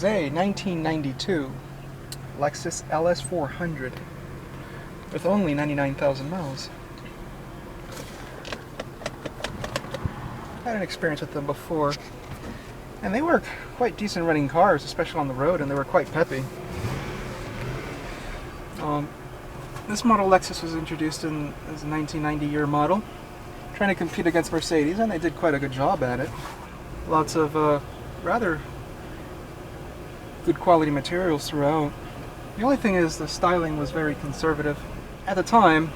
is a 1992 Lexus LS400 with only 99,000 miles. I had an experience with them before, and they were quite decent running cars, especially on the road, and they were quite peppy. This model Lexus was introduced as a 1990 year model, trying to compete against Mercedes, and they did quite a good job at it. Lots of rather good quality materials throughout. The only thing is the styling was very conservative. At the time,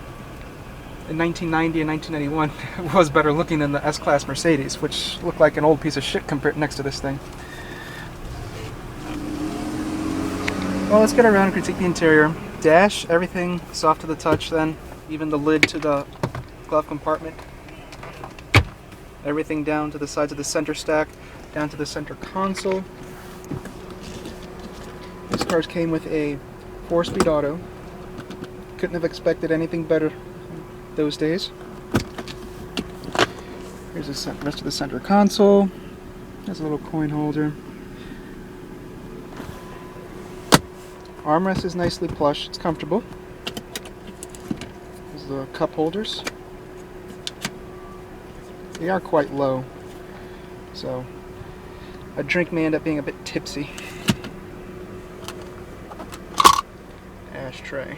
in 1990 and 1991, it was better looking than the S-Class Mercedes, which looked like an old piece of shit compared next to this thing. Well, let's get around and critique the interior. Dash, everything soft to the touch then, even the lid to the glove compartment. Everything down to the sides of the center stack, down to the center console. These cars came with a 4-speed auto. Couldn't have expected anything better those days. Here's the rest of the center console. There's a little coin holder. Armrest is nicely plush, it's comfortable. There's the cup holders. They are quite low, so a drink may end up being a bit tipsy. Ashtray.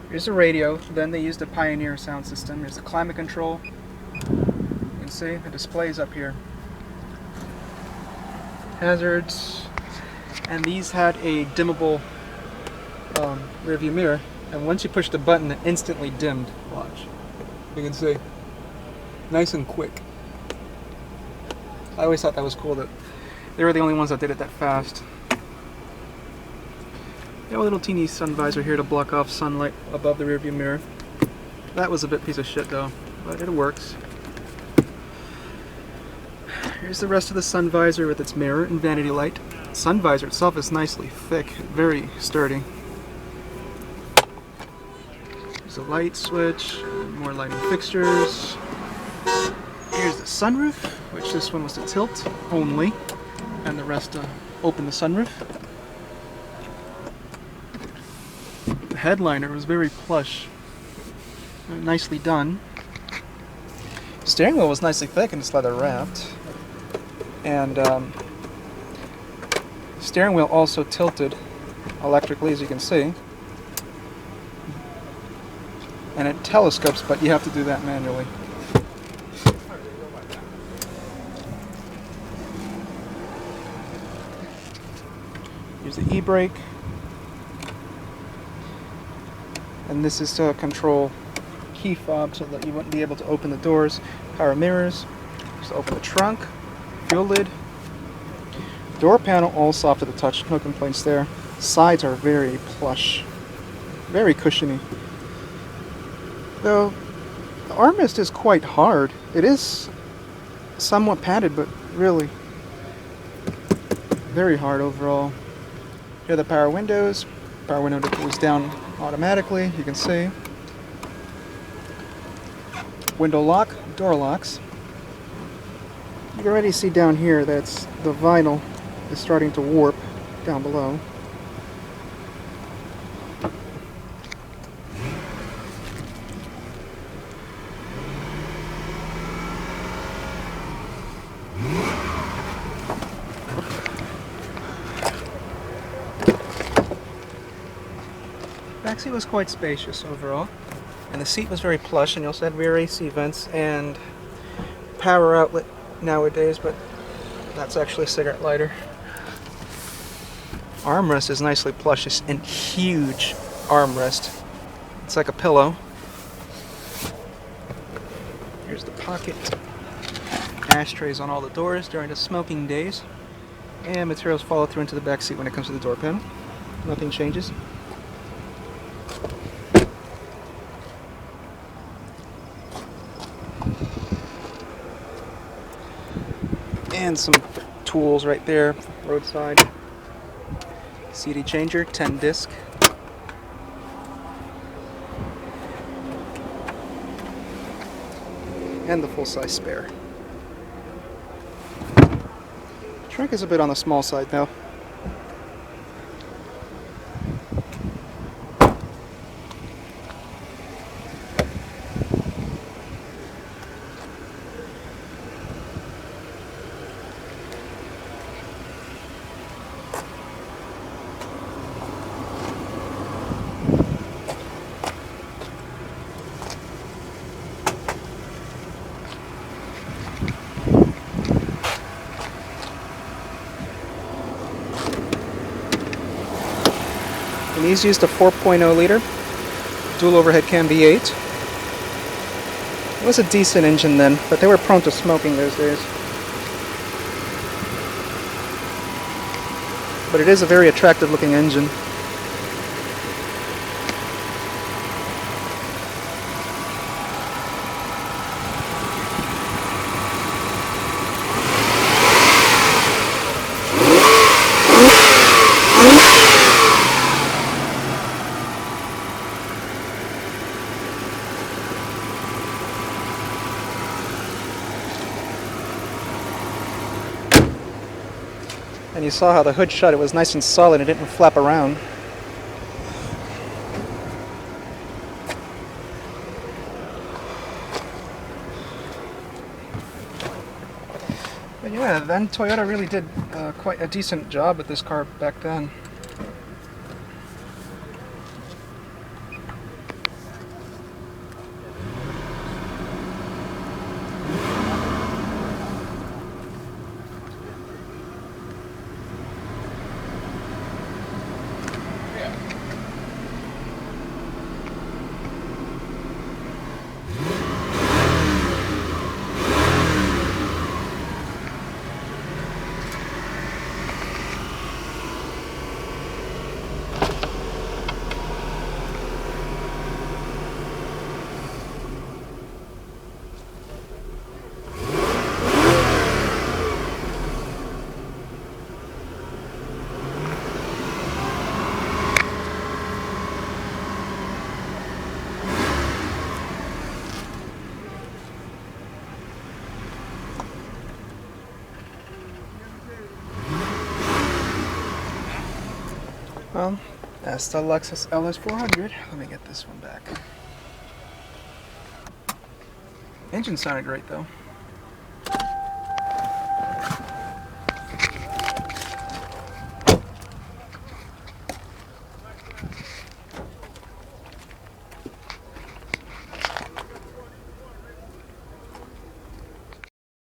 Here's the radio. Then they used a Pioneer sound system. Here's the climate control. You can see the display's up here. Hazards, and these had a dimmable rear view mirror, and once you push the button it instantly dimmed. Watch, you can see, nice and quick. I always thought that was cool that they were the only ones that did it that fast. You have a little teeny sun visor here to block off sunlight above the rear view mirror. That was a bit piece of shit though, but it works. Here's the rest of the sun visor with its mirror and vanity light. The sun visor itself is nicely thick, very sturdy. There's a light switch, more lighting fixtures. Here's the sunroof, which this one was to tilt only, and the rest open the sunroof. The headliner was very plush, nicely done. The steering wheel was nicely thick and it's leather wrapped. And steering wheel also tilted electrically, as you can see, and it telescopes, but you have to do that manually. Here's the e-brake, and this is to control key fob so that you wouldn't be able to open the doors. Power mirrors, just open the trunk. Fuel lid. Door panel all soft to the touch, no complaints there. Sides are very plush, very cushiony. Though the armrest is quite hard. It is somewhat padded, but really very hard overall. Here are the power windows. Power window goes down automatically, you can see. Window lock, door locks. You can already see down here that the vinyl is starting to warp down below. Backseat was quite spacious overall, and the seat was very plush, and you also had rear AC vents and power outlet nowadays, but that's actually a cigarette lighter. Armrest is nicely plush and huge armrest. It's like a pillow. Here's the pocket. Ashtrays on all the doors during the smoking days. And materials follow through into the back seat when it comes to the door panel. Nothing changes. And some tools right there, roadside. CD changer, 10 disc. And the full-size spare. Shrink is a bit on the small side though. And these used a 4.0 liter dual overhead cam V8. It was a decent engine then, but they were prone to smoking those days. But it is a very attractive looking engine. And you saw how the hood shut, it was nice and solid, it didn't flap around. But yeah, then Toyota really did quite a decent job with this car back then. Well, that's the Lexus LS400. Let me get this one back. Engine sounded great though.